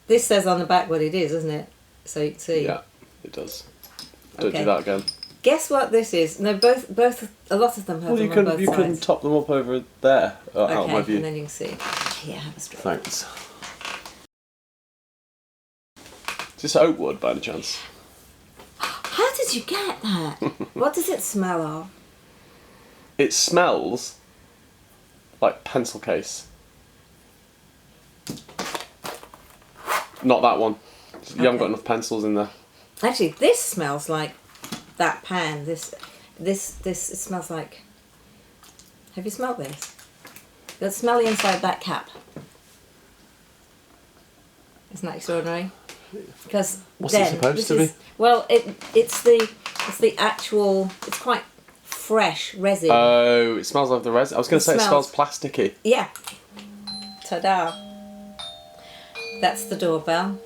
This says on the back what it is, doesn't it? So you can see. Yeah, it does. Don't Okay. do that again. Guess what this is? No, both. A lot of them have Well, them on both you sides. can top them up over there, out of my Okay, view. and then you can see. Yeah, have a straight. Thanks. Is this oak wood by any chance? How did you get that? What does it smell of? It smells like pencil case. Not that one. You haven't got enough pencils in there. Actually, this smells like that pan. This it smells like. Have you smelled this? Let's smell the inside of that cap. Isn't that extraordinary? Because What's it supposed to be? Well, it's the actual. It's quite fresh resin. Oh, it smells like the resin. I was going to say it smells plasticky. Yeah. Ta-da. That's the doorbell.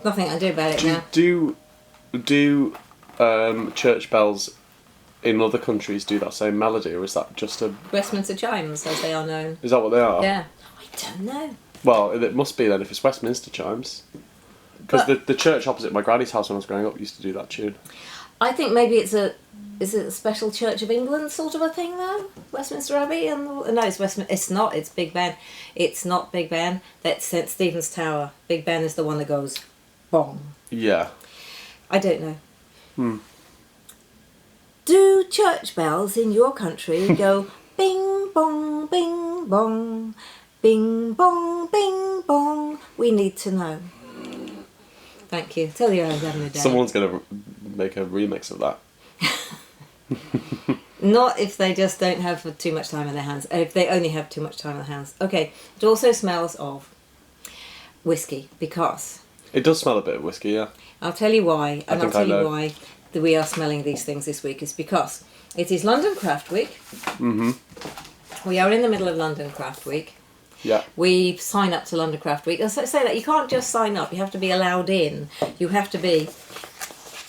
Nothing I can do about it now. Do church bells in other countries do that same melody, or is that just a... Westminster chimes, as they are known. Is that what they are? Yeah. I don't know. Well, it must be then if it's Westminster chimes. Because the church opposite my granny's house when I was growing up used to do that tune. I think maybe is it a special Church of England sort of a thing though? Westminster Abbey no, it's Westminster. It's not. It's Big Ben. It's not Big Ben. That's St Stephen's Tower. Big Ben is the one that goes, bong. Yeah. I don't know. Do church bells in your country go bing bong bing bong, bing bong bing bong? We need to know. Thank you. Tell you I was having a day. Someone's going to make a remix of that. Not if they just don't have too much time on their hands. If they only have too much time on their hands. Okay. It also smells of whiskey because... It does smell a bit of whiskey, yeah. I'll tell you why. And I'll tell you know. why that we are smelling these things this week is because it is London Craft Week. Mm-hmm. We are in the middle of London Craft Week. Yeah. We sign up to London Craft Week. I say that you can't just sign up. You have to be allowed in. You have to be...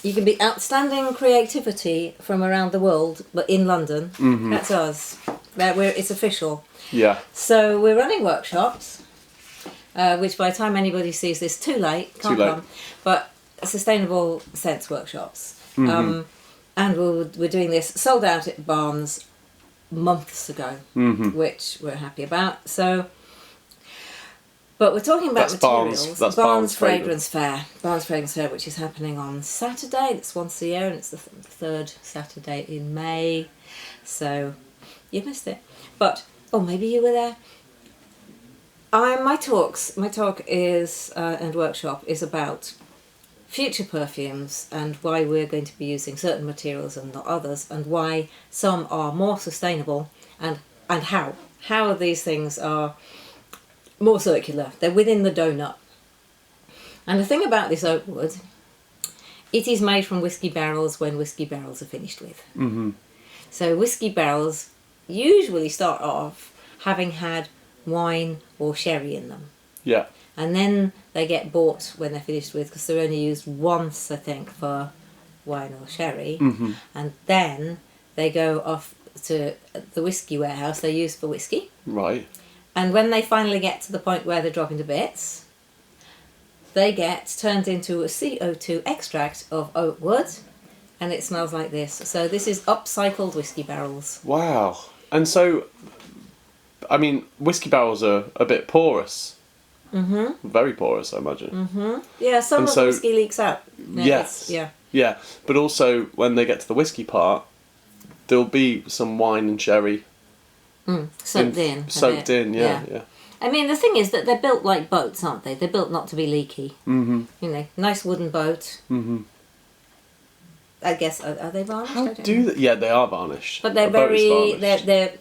You can be outstanding creativity from around the world, but in London. Mm-hmm. That's us. It's official. Yeah. So we're running workshops, which by the time anybody sees this, too late. Can't Too late. come. But sustainable scents workshops. Mm-hmm. And we're doing this sold out at Barnes months ago, which we're happy about. So... But we're talking about materials. That's Barnes Fragrance Fair. Barnes Fragrance Fair, which is happening on Saturday. It's once a year, and it's the third Saturday in May. So you missed it. But maybe you were there. My talk is and workshop is about future perfumes and why we're going to be using certain materials and not others, and why some are more sustainable and how these things are more circular. They're within the donut. And the thing about this oak wood, it is made from whiskey barrels when whiskey barrels are finished with. Mm-hmm. So whiskey barrels usually start off having had wine or sherry in them. Yeah. And then they get bought when they're finished with, because they're only used once, I think, for wine or sherry. Mm-hmm. And then they go off to the whiskey warehouse they're used for whiskey. Right. And when they finally get to the point where they're dropping to bits, they get turned into a CO2 extract of oak wood, and it smells like this. So this is upcycled whiskey barrels. Wow. And so, I mean, whiskey barrels are a bit porous. Mm-hmm. Very porous, I imagine. Mm-hmm. Yeah, some of the whiskey leaks out. No, yes. Yeah. Yeah, but also when they get to the whiskey part, there'll be some wine and sherry soaked in. Soaked in, yeah. I mean, the thing is that they're built like boats, aren't they? They're built not to be leaky. Mm-hmm. You know, nice wooden boat. Mm-hmm. I guess, are they varnished? How do they? Yeah, they are varnished. But they're A boat is very, varnished. they're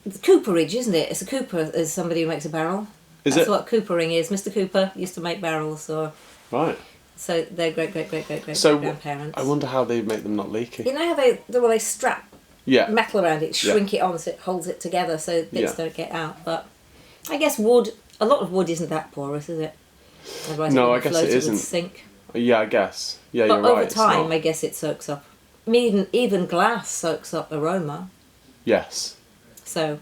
it's cooperage, isn't it? It's a cooper is somebody who makes a barrel. That's what coopering is. Mr. Cooper used to make barrels, Right. so they're great So grandparents. I wonder how they make them not leaky. You know how they strap metal around it, shrink it on so it holds it together so bits don't get out. But I guess a lot of wood isn't that porous, is it? Otherwise No, it I guess float, it isn't. would sink. Yeah, I guess. Yeah, But you're right. over it's time, not. I guess it soaks up. I mean, even glass soaks up aroma. Yes. So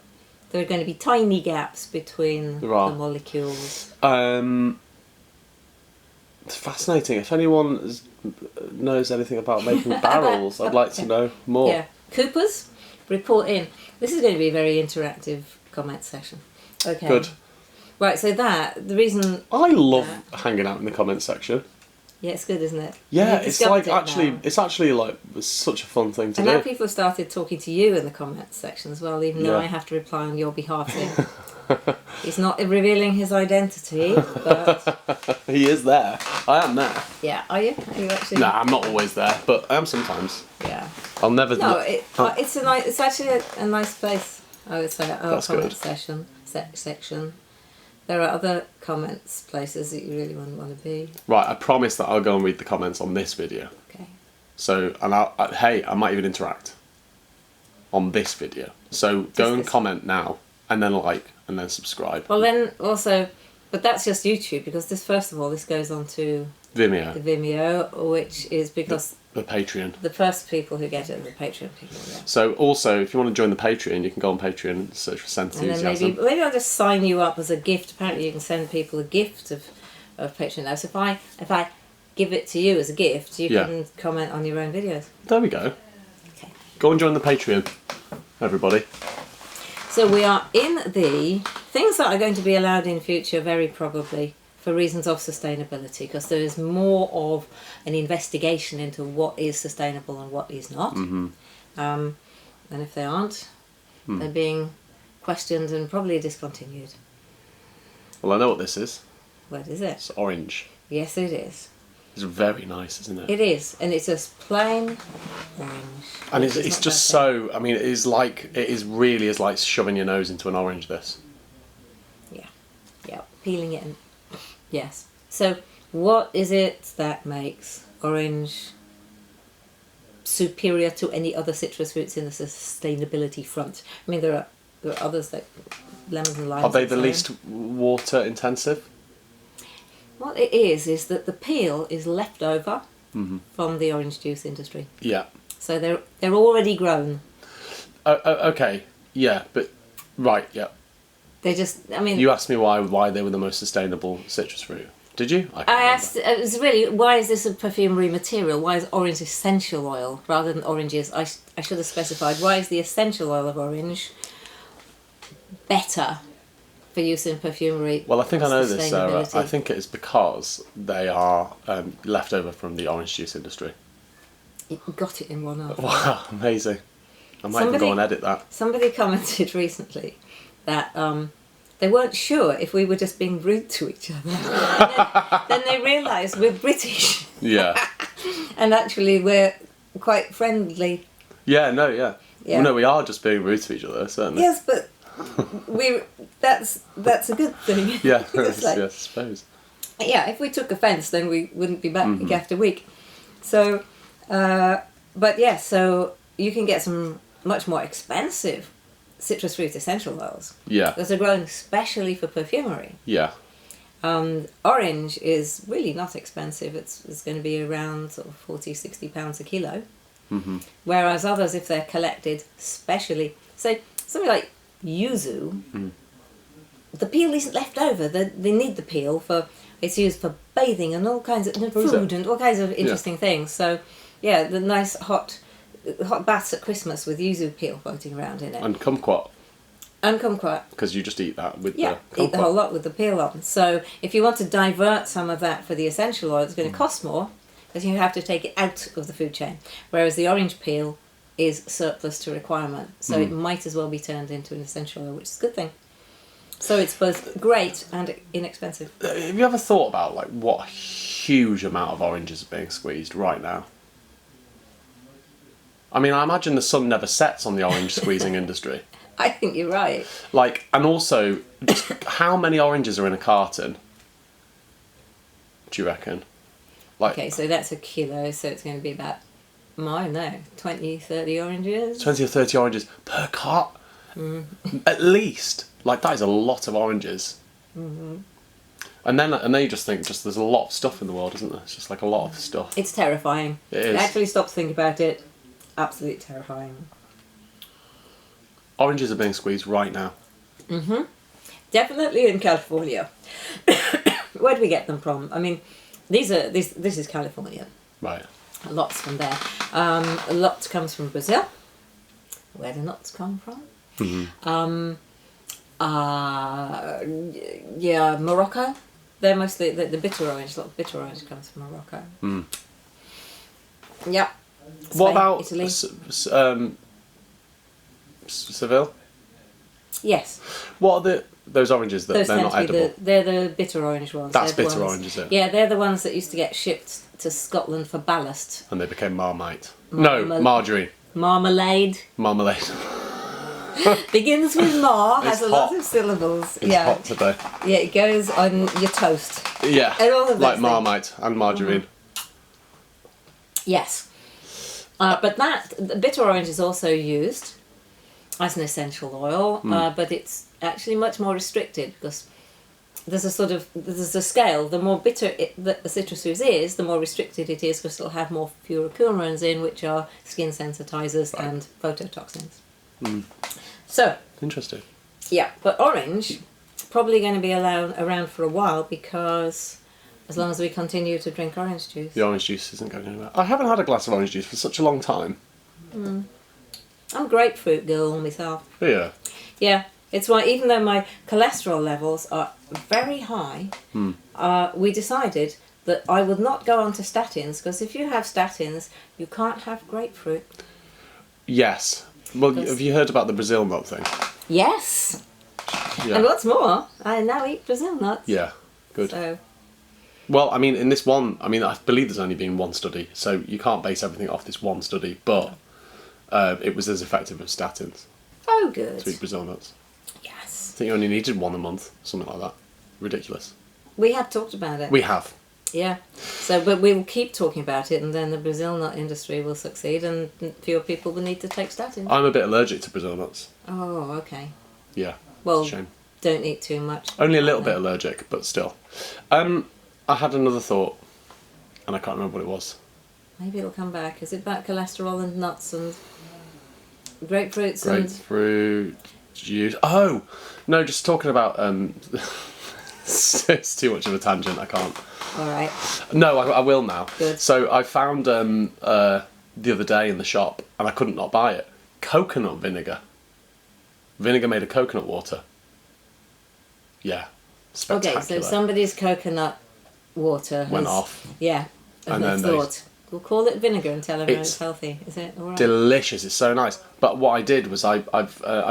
there are going to be tiny gaps between There are. the molecules. It's fascinating. If anyone knows anything about making barrels, I'd like to know more. Yeah. Coopers, report in. This is going to be a very interactive comment session. Okay. Good. Right, so the reason... I love hanging out in the comments section. Yeah, it's good, isn't it? Yeah, You've it's like discovered it now. it's actually like such a fun thing to And do. now people have started talking to you in the comments section as well, even though I have to reply on your behalf. He's not revealing his identity, but... He is there. I am there. Yeah, are you? Are you actually? Nah, I'm not always there, but I am sometimes. Yeah. I'll never. No, it's a nice. It's actually a nice place. I would say our That's comment good. section. There are other comments places that you really wouldn't want to be. Right, I promise that I'll go and read the comments on this video. Okay. So, and I might even interact on this video. So go and comment now, and then like, and then subscribe. Well, then also, but that's just YouTube because this first of all this goes on to Vimeo. the Vimeo, which is because The Patreon. the first people who get it are the Patreon people. Yeah. So also, if you want to join the Patreon, you can go on Patreon and search for Scent And then Enthusiasm. maybe I'll just sign you up as a gift. Apparently, you can send people a gift of Patreon now. So if I give it to you as a gift, you can comment on your own videos. There we go. Okay. Go and join the Patreon, everybody. So we are in the things that are going to be allowed in future, very probably for reasons of sustainability, because there is more of an investigation into what is sustainable and what is not. Mm-hmm. And if they aren't, they're being questioned and probably discontinued. Well, I know what this is. What is it? It's orange. Yes, it is. It's very nice, isn't it? It is, and it's just plain orange. And Which is it's not just bad so. I mean, it is really like shoving your nose into an orange. This. thing. Yeah, peeling it. Yes. So, what is it that makes orange superior to any other citrus fruits in the sustainability front? I mean, there are others like lemons and limes. Are they and the so on. least water intensive? What it is that the peel is left over from the orange juice industry. Yeah. So they're already grown. Okay. Yeah, but right. Yeah. They just, I mean... You asked me why they were the most sustainable citrus fruit. Did you? I asked, it was really, why is this a perfumery material? Why is orange essential oil rather than oranges? I should have specified. Why is the essential oil of orange better for use in perfumery? Well, I think I know this, Sarah. sustainability? I think it is because they are left over from the orange juice industry. You got it in one hour. Wow, amazing. I might even go and edit that. Somebody commented recently that they weren't sure if we were just being rude to each other. And then they realised we're British. Yeah. And actually we're quite friendly. Yeah, no, yeah. Yeah. Well, no, we are just being rude to each other, certainly. Yes, but that's a good thing. Yeah, It's like, yeah, I suppose. yeah, if we took offence, then we wouldn't be back week after week. So, but yeah, so you can get some much more expensive citrus fruit essential oils. Yeah, Those are grown specially for perfumery. yeah. Orange is really not expensive. It's going to be around sort of £40-60 a kilo. Mm-hmm. Whereas others, if they're collected specially, say something like yuzu, the peel isn't left over. They need the peel for, it's used for bathing and all kinds of food and all kinds of interesting things. So, yeah, the nice hot baths at Christmas with yuzu peel floating around in it. And kumquat, And kumquat. because you just eat that with Yeah, the eat the whole kumquat. lot with the peel on. So if you want to divert some of that for the essential oil, it's going to cost more because you have to take it out of the food chain. Whereas the orange peel is surplus to requirement. So it might as well be turned into an essential oil, which is a good thing. So it's both great and inexpensive. Have you ever thought about like what a huge amount of oranges are being squeezed right now? I mean, I imagine the sun never sets on the orange squeezing industry. I think you're right. Like, and also, just how many oranges are in a carton? Do you reckon? Like, Okay, so that's a kilo, so it's going to be about, I don't know, 20, 30 oranges? 20 or 30 oranges per cart? At least. Like, that is a lot of oranges. Mm-hmm. And then you just think, there's a lot of stuff in the world, isn't there? It's just like a lot of stuff. It's terrifying. It is. Actually stop to think about it. Absolutely terrifying. Oranges are being squeezed right now. Definitely in California. Where do we get them from? I mean, this is California. Right. Lots from there. A lot comes from Brazil. Where do nuts come from? Yeah, Morocco. They're mostly the bitter orange. A lot of bitter orange comes from Morocco. Yeah. What Spain, about Italy? Seville? Yes. What are those oranges that Those they're tend not to be edible? they're the bitter orange ones. That's They're the bitter ones- orange, is it? Yeah, they're the ones that used to get shipped to Scotland for ballast. And they became Marmite. No, margarine. Marmalade. Marmalade. Begins with mar, has It's a lot hot. of syllables. It's yeah. hot today. Yeah, it goes on your toast. Yeah, And all of those like things. Marmite and margarine. Yes. But the bitter orange is also used as an essential oil, but it's actually much more restricted because there's a scale. The more bitter the citrus is, the more restricted it is because it'll have more fluorochurons in, which are skin sensitizers and phototoxins. So, Interesting. yeah, but orange probably going to be around for a while because as long as we continue to drink orange juice. The orange juice isn't going anywhere. I haven't had a glass of orange juice for such a long time. I'm a grapefruit girl myself. Yeah. Yeah, it's why even though my cholesterol levels are very high, we decided that I would not go on to statins because if you have statins, you can't have grapefruit. Yes. Well, Because- have you heard about the Brazil nut thing? Yes, Yeah. and what's more, I now eat Brazil nuts. Yeah. Good. So, Well, I mean, in this one, I mean, I believe there's only been one study, so you can't base everything off this one study, but it was as effective as statins oh good. to eat Brazil nuts. Yes. I think you only needed one a month, something like that. Ridiculous. We have talked about it. We have. Yeah. So, but we will keep talking about it, and then the Brazil nut industry will succeed, and fewer people will need to take statins. I'm a bit allergic to Brazil nuts. Oh, okay. Yeah. Well, It's a shame. don't eat too much. Only a little bit allergic, but still. I had another thought, and I can't remember what it was. Maybe it'll come back. Is it about cholesterol and nuts and grapefruits and... Grapefruit juice. Oh! No, just talking about... it's too much of a tangent, I can't. All right. No, I will now. Good. So I found the other day in the shop, and I couldn't not buy it. Coconut vinegar. Vinegar made of coconut water. Yeah. Spectacular. Okay, so somebody's coconut water Went has- off. Yeah. And And then they they- thought, we'll call it vinegar and tell everyone It's it's healthy. Is it all right? Delicious. It's so nice. But what I did was I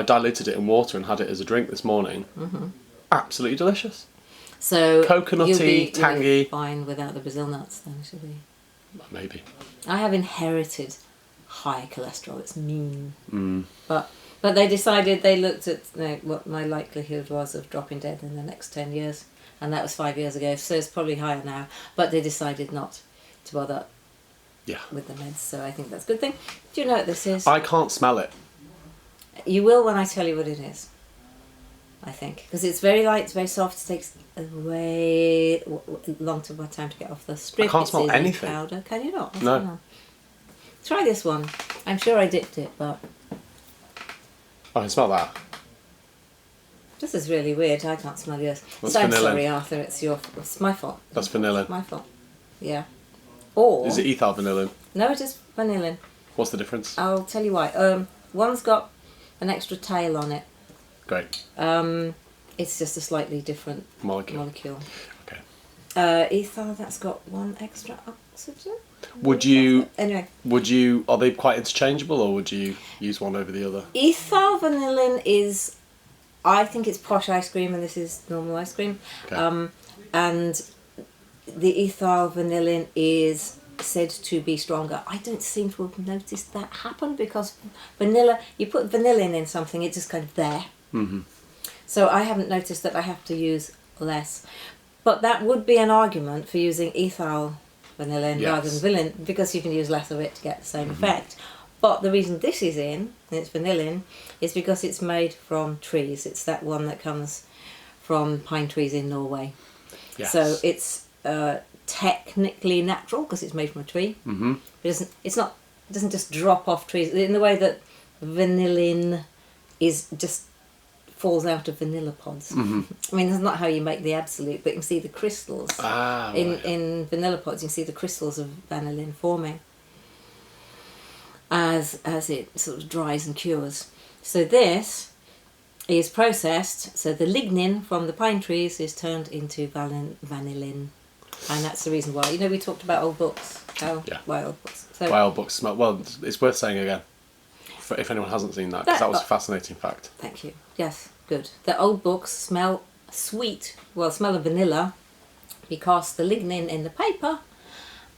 diluted it in water and had it as a drink this morning. Absolutely delicious. So Coconutty, you'll be tangy. fine without the Brazil nuts then, should we? Maybe. I have inherited high cholesterol. It's mean. But they decided, they looked at what my likelihood was of dropping dead in the next 10 years. And that was 5 years ago, so it's probably higher now. But they decided not to bother Yeah. with the meds, so I think that's a good thing. Do you know what this is? I can't smell it. You will when I tell you what it is. I think. Because it's very light, it's very soft, it takes a way long time to get off the strip. I can't smell It's in anything. powder. Can you not? What's No. going on? Try this one. I'm sure I dipped it, but I can smell that. this is really weird. I can't smell yours. That's So I'm vanilla. sorry, Arthur. It's my fault. That's vanilla. It's my fault. Yeah. Or Is it ethyl vanillin? no, it is vanillin. What's the difference? I'll tell you why. One's got an extra tail on it. Great. It's just a slightly different molecule. Okay. Ethyl, that's got one extra oxygen. Would you? Anyway, Are they quite interchangeable, or would you use one over the other? ethyl vanillin is, I think it's posh ice cream, and this is normal ice cream. Okay. And the ethyl vanillin is said to be stronger. I don't seem to have noticed that happen because vanilla, you put vanillin in something, it's just kind of there. Mm-hmm. So I haven't noticed that I have to use less. But that would be an argument for using ethyl vanillin Yes. rather than vanillin, because you can use less of it to get the same effect. But the reason this is in, and it's vanillin, is because it's made from trees. It's that one that comes from pine trees in Norway. Yes. So it's technically natural because it's made from a tree. Mm-hmm. It doesn't just drop off trees in the way that vanillin is just falls out of vanilla pods. I mean, that's not how you make the absolute, but you can see the crystals. In vanilla pods, you can see the crystals of vanillin forming as it sort of dries and cures. So this is processed, so the lignin from the pine trees is turned into vanillin. And that's the reason why. You know, we talked about old books. Why old books? So, why old books smell... Well, it's worth saying again, if anyone hasn't seen that, because that was a fascinating fact. Thank you. Yes, good. The old books smell sweet, smell of vanilla, because the lignin in the paper,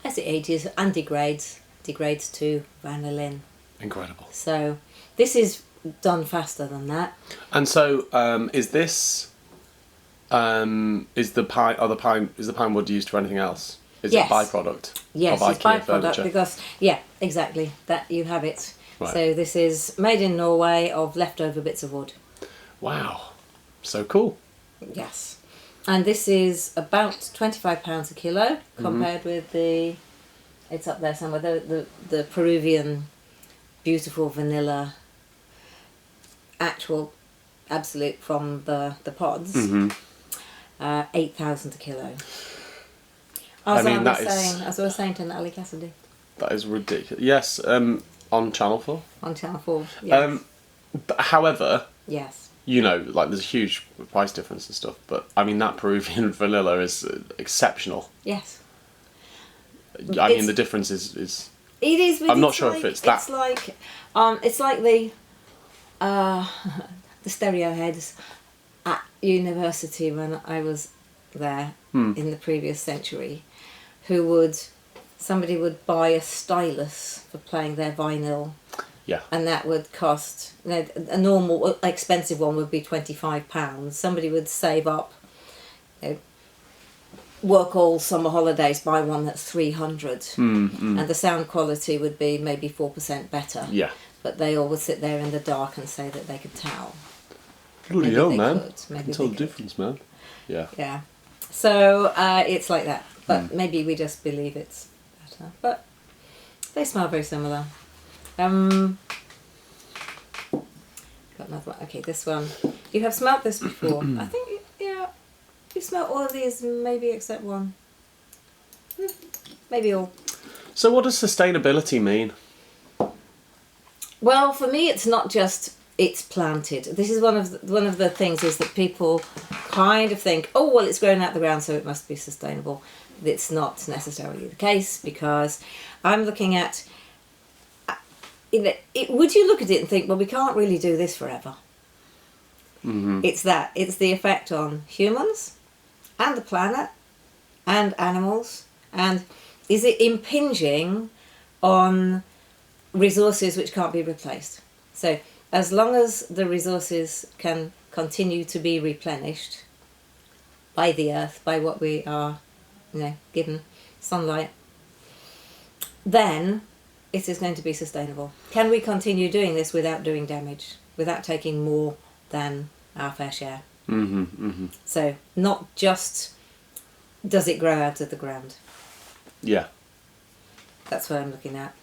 as it ages and degrades to vanillin. Incredible. So this is done faster than that. And so, is the pine wood used for anything else? Is it byproduct? Yes, of it's IKEA byproduct furniture? because exactly that you have it. Right. So this is made in Norway of leftover bits of wood. Wow, so cool. Yes, and this is about £25 a kilo compared with it's up there somewhere, the Peruvian beautiful vanilla actual absolute from the pods. 8,000 a kilo. As I was saying to Natalie Cassidy. That is ridiculous. Yes, on Channel 4. On Channel 4, yes. But however, yes. You know, like there's a huge price difference and stuff, but I mean that Peruvian vanilla is exceptional. Yes. I mean the difference is. It is. I'm not sure if it's that. It's like the stereo heads at university when I was there in the previous century, somebody would buy a stylus for playing their vinyl. Yeah. And that would cost, a normal expensive one would be £25. Somebody would save up, work all summer holidays, buy one that's 300, and the sound quality would be maybe 4% better. Yeah. But they all would sit there in the dark and say that they could tell. Bloody hell, man! I can tell the difference, man. Yeah. Yeah. So it's like that, but maybe we just believe it's better. But they smell very similar. Got another one. Okay, this one. You have smelt this before. I think, you've smelt all of these, maybe except one. Maybe all. So what does sustainability mean? Well, for me, it's not just it's planted. This is one of the things is that people kind of think, oh, well, it's grown out the ground, so it must be sustainable. It's not necessarily the case, because I'm looking at... would you look at it and think, well, we can't really do this forever? It's the effect on humans and the planet and animals, and is it impinging on resources which can't be replaced? So as long as the resources can continue to be replenished by the earth, by what we are given, sunlight, then it is going to be sustainable. Can we continue doing this without doing damage, without taking more than our fair share? So not just does it grow out of the ground. Yeah. That's what I'm looking at.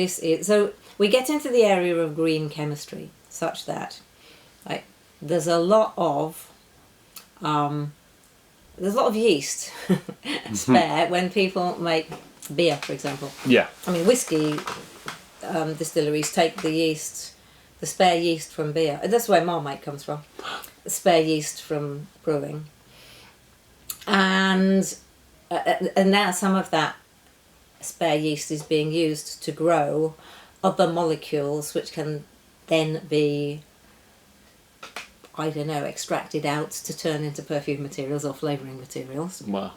So we get into the area of green chemistry, such that there's a lot of yeast spare when people make beer, for example. Yeah. I mean, whiskey distilleries take the spare yeast from beer. That's where Marmite comes from. The spare yeast from brewing. And now some of that spare yeast is being used to grow other molecules which can then be, extracted out to turn into perfume materials or flavouring materials. Wow.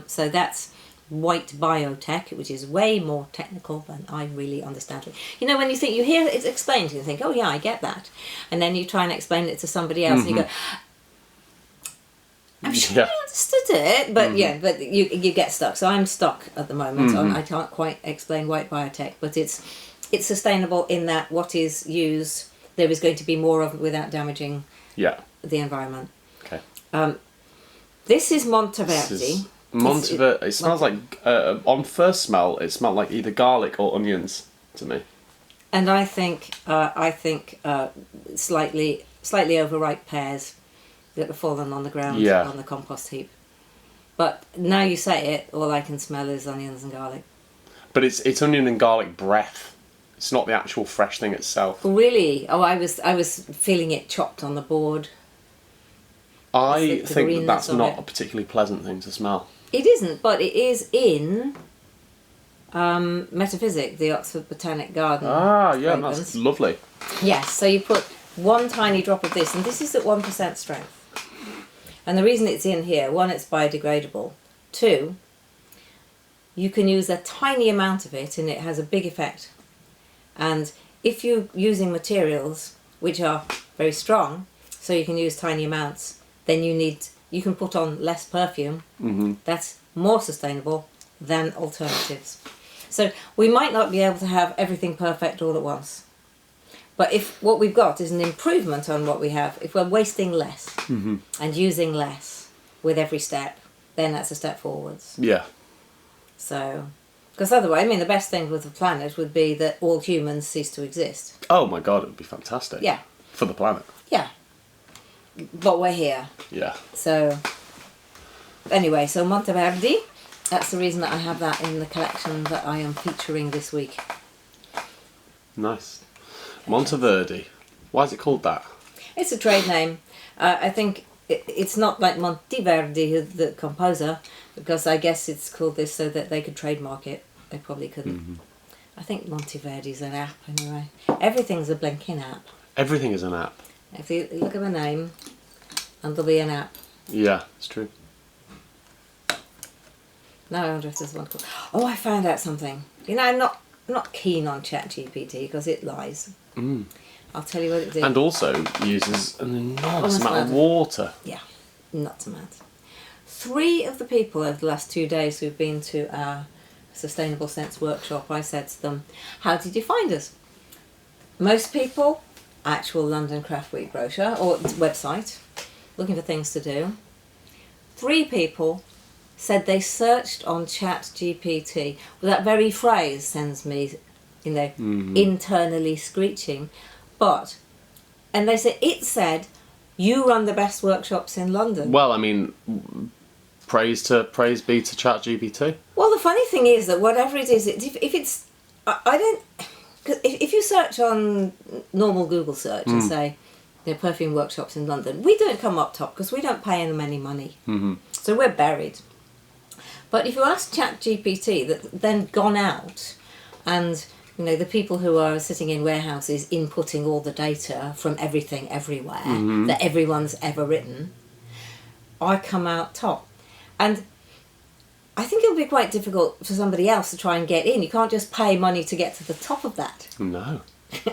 So that's white biotech, which is way more technical than I really understand it. When you hear it explained, you think, oh yeah, I get that. And then you try and explain it to somebody else and you go, I'm sure I understood it, but but you get stuck. So I'm stuck at the moment on, I can't quite explain white biotech, but it's sustainable in that what is used, there is going to be more of it without damaging the environment. Okay. This is Monteverdi. It smells like, on first smell, it smelled like either garlic or onions to me. And I think slightly overripe pears that have fallen on the ground Yeah. on the compost heap. But now you say it, all I can smell is onions and garlic. But it's onion and garlic breath. It's not the actual fresh thing itself. Really? Oh, I was feeling it chopped on the board. I the think greenness that's of not it. a particularly pleasant thing to smell. It isn't, but it is in Metaphysic, the Oxford Botanic Garden. Ah, yeah, fragrance. that's lovely. Yes, so you put one tiny drop of this, and this is at 1% strength. And the reason it's in here, one, it's biodegradable. Two, you can use a tiny amount of it and it has a big effect. And if you're using materials which are very strong, so you can use tiny amounts, then you can put on less perfume. Mm-hmm. That's more sustainable than alternatives. So we might not be able to have everything perfect all at once. But if what we've got is an improvement on what we have, if we're wasting less Mm-hmm. and using less with every step, then that's a step forwards. Yeah. So, because otherwise, I mean, the best thing with the planet would be that all humans cease to exist. Oh my god, it would be fantastic. Yeah. For the planet. Yeah. But we're here. Yeah. So, anyway, so Monteverdi, that's the reason that I have that in the collection that I am featuring this week. Nice. Monteverdi. Why is it called that? It's a trade name. I think it's not like Monteverdi, the composer, because I guess it's called this so that they could trademark it. They probably couldn't. Mm-hmm. I think Monteverdi's an app anyway. Everything's a blinking app. Everything is an app. If you look at the name, and there'll be an app. Yeah, it's true. Now I wonder if there's one called... Oh, I found out something. You know, I'm not keen on ChatGPT because it lies. Mm. I'll tell you what it did. And also uses an enormous Almost amount of mad. water. Yeah, nuts and mad. 3 of the people over the last 2 days who've been to our Sustainable Sense workshop, I said to them, how did you find us? Most people, actual London Craft Week brochure or website, looking for things to do. 3 people said they searched on ChatGPT. Well, that very phrase sends me, internally screeching. And they said, it said, you run the best workshops in London. Well, I mean, praise be to ChatGPT. Well, the funny thing is that whatever it is, if it's, I don't, cause if you search on normal Google search and say, perfume workshops in London, we don't come up top because we don't pay them any money. Mm-hmm. So we're buried. But if you ask ChatGPT, that then gone out, and the people who are sitting in warehouses inputting all the data from everything everywhere that everyone's ever written, I come out top. And I think it'll be quite difficult for somebody else to try and get in. You can't just pay money to get to the top of that. No.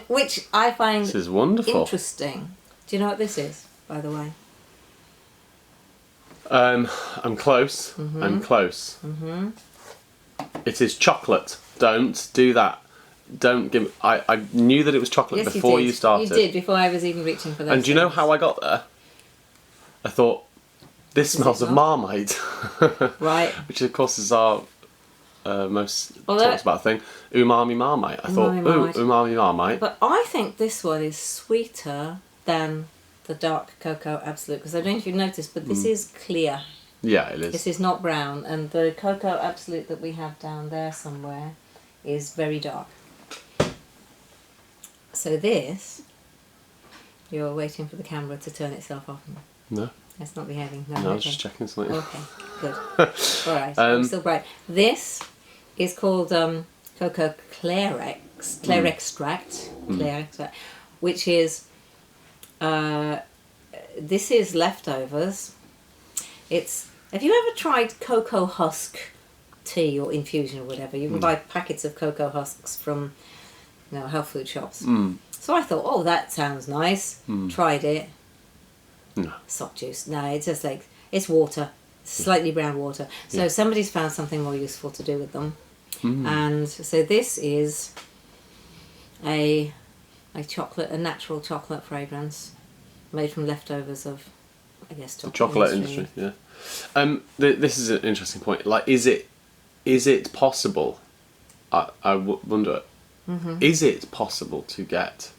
Which I find This is wonderful. interesting. Do you know what this is, by the way? I'm close. I'm close. Mm-hmm. It is chocolate. Don't do that. Don't give. I knew that it was chocolate Yes, before you you did. started. You did, before I was even reaching for those. And do you know things. how I got there? I thought, this smells of Marmite. Right. Which of course is our most Although- talked about thing. Umami Marmite. I thought, Umami Marmite. umami Marmite. But I think this one is sweeter than the dark cocoa absolute, because I don't know if you've noticed, but this is clear. Yeah, it is. This is not brown, and the cocoa absolute that we have down there somewhere is very dark. So this, you're waiting for the camera to turn itself off. No, It's not behaving. no, I was okay. just checking something. Okay, good. All right, I'm still bright. This is called cocoa Claire extract, which is this is leftovers. Have you ever tried cocoa husk tea or infusion or whatever? You can buy packets of cocoa husks from health food shops. So I thought, oh, that sounds nice. Tried it. No. Soft juice. No, it's just like, it's water. Slightly brown water. So somebody's found something more useful to do with them. And so this is a natural chocolate fragrance made from leftovers of, I guess, The chocolate industry. Yeah. This is an interesting point. Like, is it possible? I wonder. Is it possible to get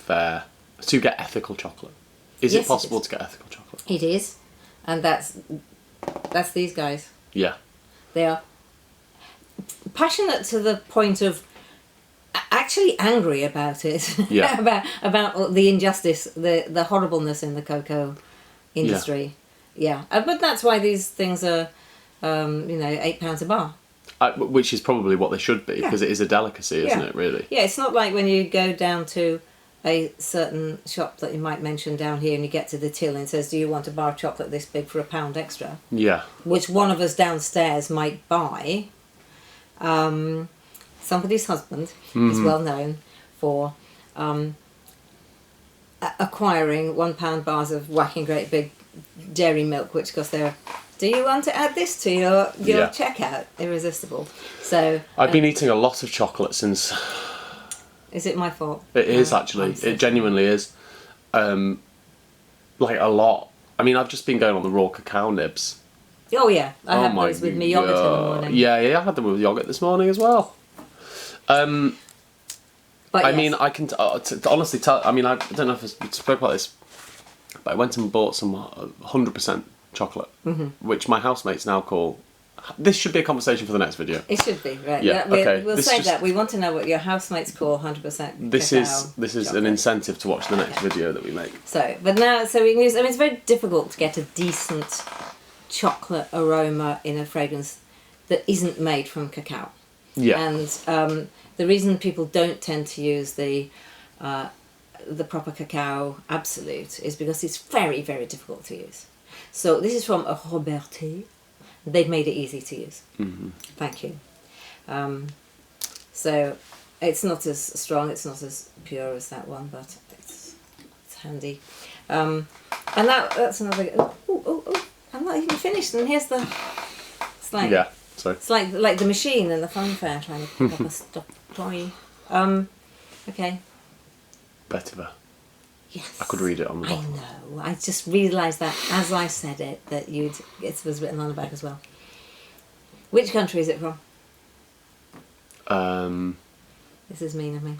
ethical chocolate? Is Yes, it possible it is. to get ethical chocolate? It is, and that's these guys. Yeah. They are passionate to the point of actually angry about it. Yeah. about the injustice, the horribleness in the cocoa industry. Yeah, but that's why these things are, £8 a bar. Which is probably what they should be, because it is a delicacy, isn't it, really? Yeah, it's not like when you go down to a certain shop that you might mention down here and you get to the till and it says, do you want a bar of chocolate this big for £1 extra? Yeah. Which one of us downstairs might buy. Somebody's husband is well known for acquiring £1 bars of whacking great big dairy milk, which cost there. Do you want to add this to your checkout? Irresistible. So I've been eating a lot of chocolate since. Is it my fault? It is actually. It genuinely is. Like a lot. I mean, I've just been going on the raw cacao nibs. Oh yeah, I have those with my yogurt in the morning. Yeah, I had them with yogurt this morning as well. But I yes. mean, I can honestly tell. I mean, I don't know if I spoke about this, but I went and bought some 100% chocolate, which my housemates now call. This should be a conversation for the next video. It should be, right? Yeah, okay. We'll say that. We want to know what your housemates call 100% This cacao is chocolate. an incentive to watch the next video that we make. So we can use. I mean, it's very difficult to get a decent chocolate aroma in a fragrance that isn't made from cacao. Yeah. And the reason people don't tend to use the proper cacao absolute is because it's very, very difficult to use. So this is from a Robertet. They've made it easy to use. Thank you. So it's not as strong, it's not as pure as that one, but it's handy. And that's another. Oh! I'm not even finished. And here's the. It's like. Yeah. Sorry. It's like the machine in the fun fair trying to pick up a stop toy. Okay. Vetiver. Yes. I could read it on the I bottom. know. I just realised that as I said it that it was written on the back as well. Which country is it from? This is mean of me.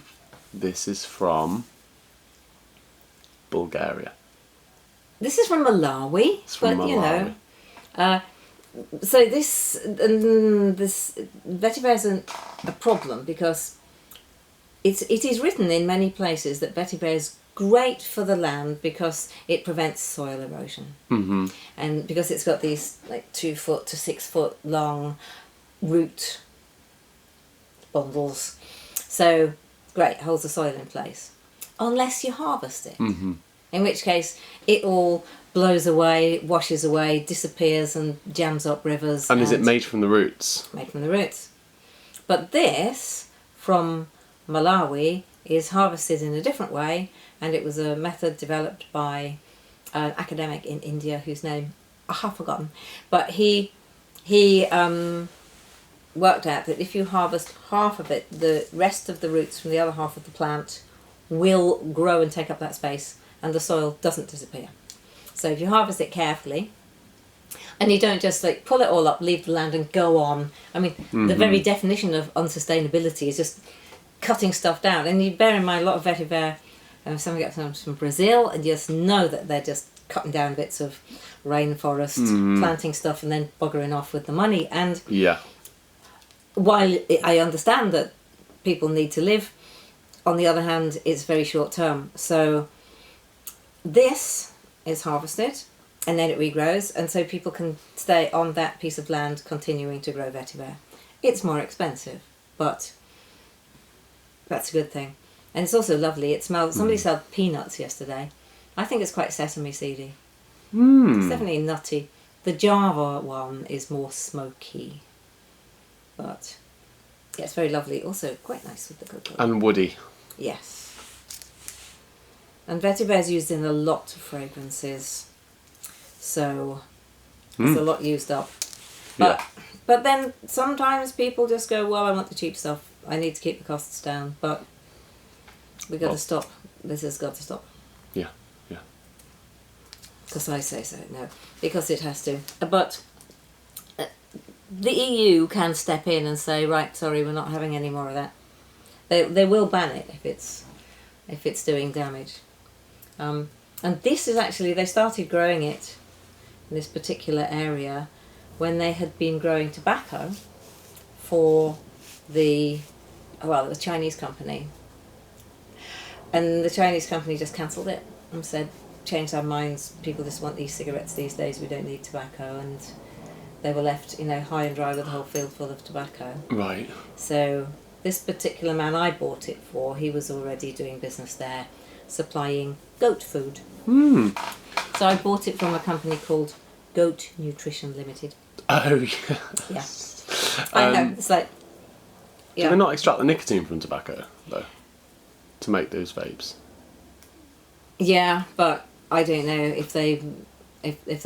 This is from Bulgaria. This is from Malawi. It's from Malawi. So this vetiver isn't a problem because it is written in many places that vetiver is great for the land because it prevents soil erosion, and because it's got these like 2 foot to 6 foot long root bundles, so great, holds the soil in place, unless you harvest it, in which case it all blows away, washes away, disappears and jams up rivers. And is it made from the roots? Made from the roots. But this, from Malawi, is harvested in a different way, and it was a method developed by an academic in India whose name I have forgotten. But he worked out that if you harvest half of it, the rest of the roots from the other half of the plant will grow and take up that space, and the soil doesn't disappear. So if you harvest it carefully, and you don't just like pull it all up, leave the land and go on. I mean, the very definition of unsustainability is just cutting stuff down. And you bear in mind a lot of vetiver, someone gets them from Brazil, and you just know that they're just cutting down bits of rainforest, planting stuff and then buggering off with the money. And while I understand that people need to live, on the other hand, it's very short term. So this is harvested and then it regrows, and so people can stay on that piece of land continuing to grow vetiver. It's more expensive, but that's a good thing. And it's also lovely. It smells. Somebody sold peanuts yesterday. I think it's quite sesame seedy. It's definitely nutty. The Java one is more smoky, but yeah, it's very lovely. Also quite nice with the cocoa. And woody. Yes. And vetiver is used in a lot of fragrances, so it's a lot used up. But then sometimes people just go, well, I want the cheap stuff. I need to keep the costs down, but we got to stop. This has got to stop. Yeah. Because I say so, no. Because it has to. But the EU can step in and say, right, sorry, we're not having any more of that. They will ban it if it's doing damage. And this is actually, they started growing it in this particular area when they had been growing tobacco for the Chinese company. And the Chinese company just cancelled it and said, changed our minds, people just want these cigarettes these days, we don't need tobacco. And they were left, high and dry with a whole field full of tobacco. Right. So this particular man I bought it for, he was already doing business there, supplying goat food. So I bought it from a company called Goat Nutrition Limited. Oh, yeah. Yeah. I know, it's like... Do they not extract the nicotine from tobacco, though, to make those vapes? Yeah, but I don't know if they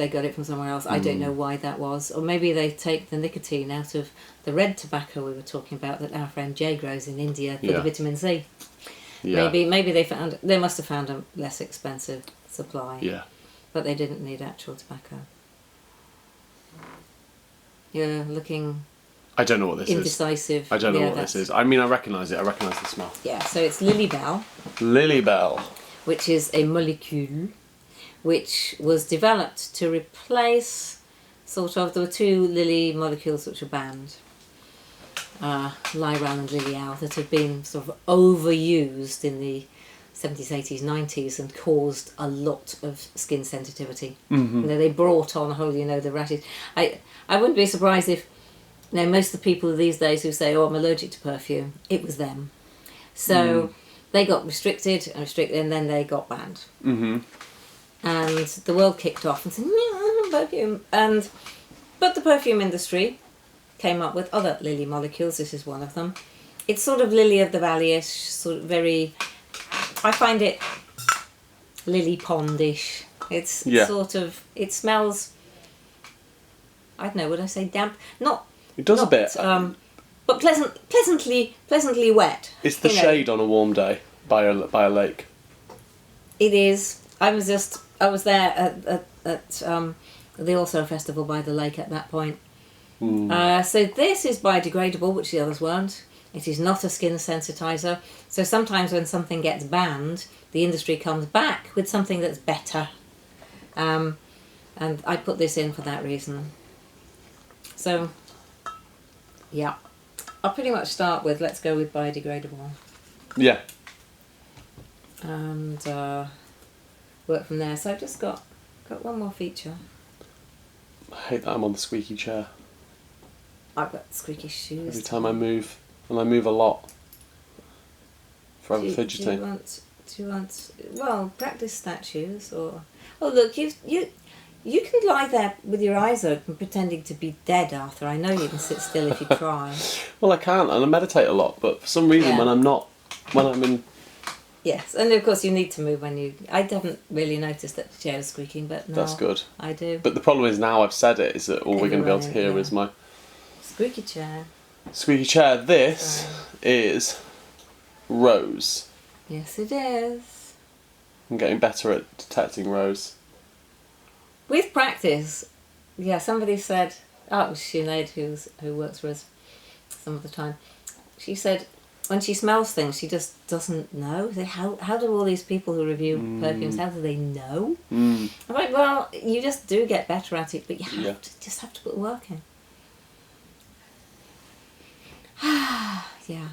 got it from somewhere else. I don't know why that was. Or maybe they take the nicotine out of the red tobacco we were talking about that our friend Jay grows in India for the vitamin C. Yeah. Maybe they must have found a less expensive supply. Yeah. But they didn't need actual tobacco. You're looking I don't know what this indecisive. is. I don't know what this is. I mean, I recognise it. I recognise the smell. Yeah, so it's Lily Bell. Lily Bell. Which is a molecule which was developed to replace there were two lily molecules which were banned. Lyran and Lilial, that had been sort of overused in the 70s, 80s, 90s and caused a lot of skin sensitivity. They brought on a whole, the rashes. I wouldn't be surprised if, most of the people these days who say, oh, I'm allergic to perfume, it was them. So they got restricted, and then they got banned. And the world kicked off and said, perfume. But the perfume industry came up with other lily molecules. This is one of them. It's sort of lily of the valley-ish, sort of very... I find it lily pondish. It's sort of... It smells... I don't know, would I say damp? It does a bit. But pleasantly wet. It's the shade on a warm day by a lake. It is. I was there at the Also Festival by the lake at that point. So this is biodegradable, which the others weren't. It is not a skin sensitizer. So sometimes when something gets banned, the industry comes back with something that's better. And I put this in for that reason. So, yeah. I'll pretty much start with, let's go with biodegradable. Yeah. And work from there. So I've just got one more feature. I hate that I'm on the squeaky chair. I've got squeaky shoes. Every time I move, and I move a lot. Forever fidgeting. Do you want? Well, practice statues or. Oh look, you can lie there with your eyes open, pretending to be dead, Arthur. I know you can sit still if you try. Well, I can't, and I meditate a lot, but for some reason, when I'm in. Yes, and of course you need to move when you... I haven't really noticed that the chair is squeaking, but now that's good. I do. But the problem is now I've said it, is that all we're going to be able to hear is my... Squeaky chair. Squeaky chair. This is Rose. Yes, it is. I'm getting better at detecting Rose. With practice, somebody said... Oh, it was Sinead who works for us some of the time. She said... When she smells things, she just doesn't know. How do all these people who review perfumes, how do they know? I'm like, well, you just do get better at it, but you have to put work in. Yeah.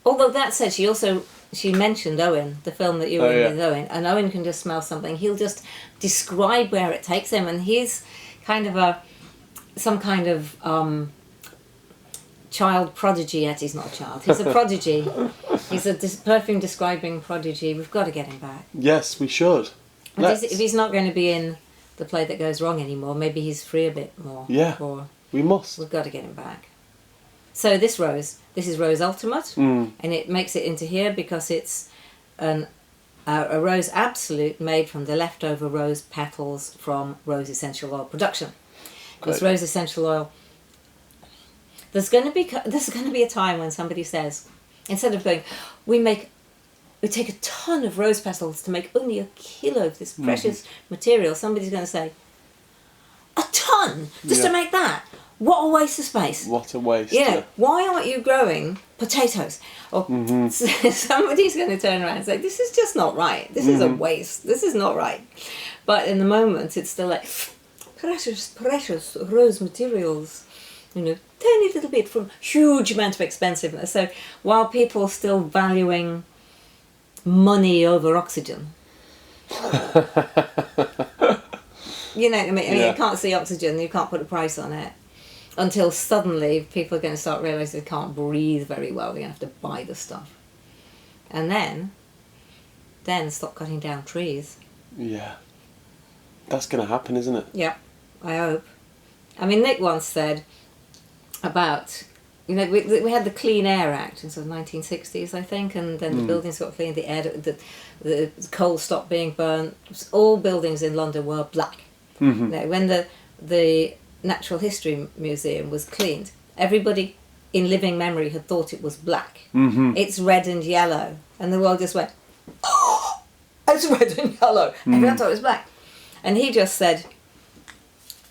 Although that said, she mentioned Owen, the film that you were in with Owen, and Owen can just smell something. He'll just describe where it takes him, and he's kind of some kind of child prodigy. Yet he's not a child. He's a prodigy. He's a perfume describing prodigy. We've got to get him back. Yes, we should. If he's not going to be in The Play That Goes Wrong anymore, maybe he's free a bit more. Yeah, we must. We've got to get him back. So this is Rose Ultimate, and it makes it into here because it's a Rose Absolute made from the leftover rose petals from rose essential oil production. Because rose essential oil... There's going to be a time when somebody says, instead of going, we take a ton of rose petals to make only a kilo of this precious material, somebody's going to say, a ton? Just to make that? What a waste of space. What a waste. You know, Yeah. why aren't you growing potatoes? Or somebody's going to turn around and say, this is just not right. This is a waste. This is not right. But in the moment, it's still like, precious rose materials. You know, tiny little bit from huge amount of expensiveness. So while people are still valuing money over oxygen, you know what I mean? Yeah. You can't see oxygen, you can't put a price on it. Until suddenly people are going to start realising they can't breathe very well. They're going to have to buy the stuff. And then stop cutting down trees. Yeah. That's going to happen, isn't it? Yep, I hope. I mean, Nick once said about, you know, we had the Clean Air Act in sort of 1960s, I think, and then the buildings got cleaned, the air, the coal stopped being burnt. All buildings in London were black. Now, when the Natural History Museum was cleaned, everybody in living memory had thought it was black. It's red and yellow, and the world just went, oh, it's red and yellow. Everyone thought it was black. And he just said,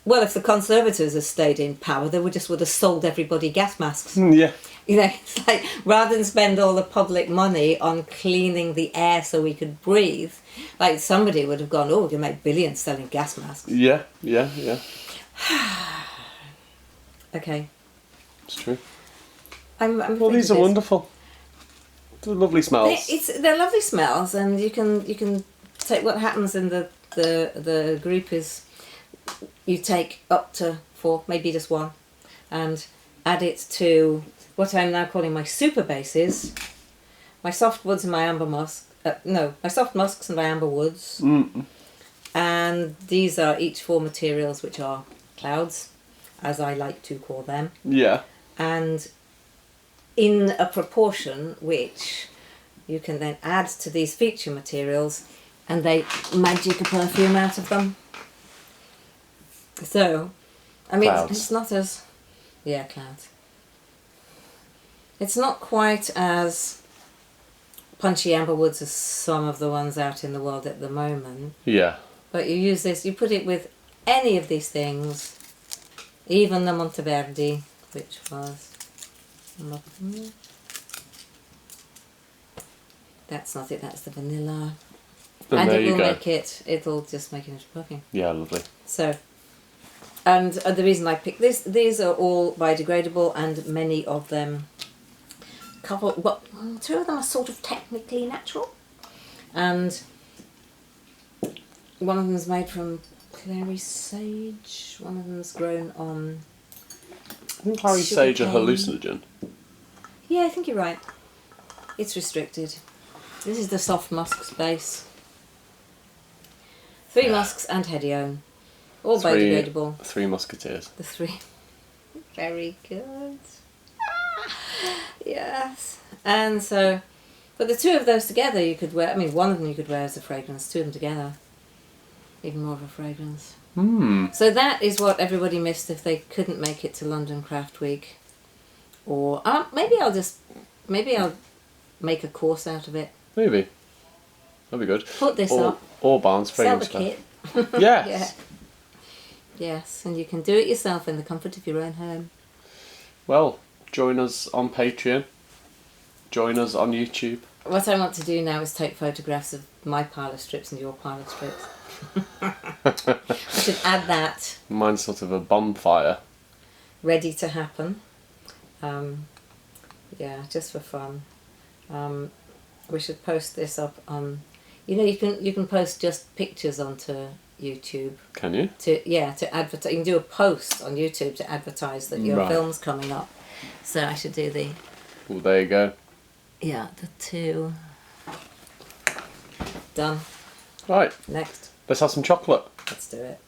well, if the Conservatives had stayed in power, they would have sold everybody gas masks. Yeah. You know, it's like, rather than spend all the public money on cleaning the air so we could breathe, like somebody would have gone, oh, you make billions selling gas masks. Yeah. Okay. It's true. I'm Well, these are this. wonderful. They're lovely smells. They're lovely smells, and you can take what happens in the group is you take up to 4, maybe just 1, and add it to what I'm now calling my super bases, my soft woods and my amber musk. My soft musks and my amber woods. And these are each 4 materials, which are clouds, as I like to call them. Yeah. And in a proportion which you can then add to these feature materials, and they magic a perfume out of them. So, I mean, Clouds. it's not as... Yeah, clouds. It's not quite as punchy amber woods as some of the ones out in the world at the moment. Yeah. But you use this, you put it with any of these things, even the Monteverdi, which was... That's not it, that's the vanilla. And there it you will go. it'll just make it into perfume. Yeah, lovely. So, and the reason I picked these are all biodegradable, and many of them, 2 of them are sort of technically natural, and one of them is made from clary sage, one of them is grown on... Isn't clary sage a sugarcane. hallucinogen? Yeah, I think you're right. It's restricted. This is the soft musks base. 3 musks and hedione. All biodegradable. 3 musketeers. The 3. Very good. Yes. And so, but the 2 of those together you could wear, I mean, one of them you could wear as a fragrance, 2 of them together, even more of a fragrance. So that is what everybody missed if they couldn't make it to London Craft Week. Or maybe I'll make a course out of it. Maybe. That'd be good. Put this or, up. Or Barnes Sell the fragrance. kit. Yes. Yeah. Yes, and you can do it yourself in the comfort of your own home. Well, join us on Patreon. Join us on YouTube. What I want to do now is take photographs of my pile of strips and your pile of strips. I should add that. Mine's sort of a bonfire. Ready to happen. Just for fun. We should post this up on... You know, you can post just pictures onto YouTube. Can you? To advertise. You can do a post on YouTube to advertise that your Right. film's coming up. So I should do Well, there you go. the 2. Done. Right. Next. Let's have some chocolate. Let's do it.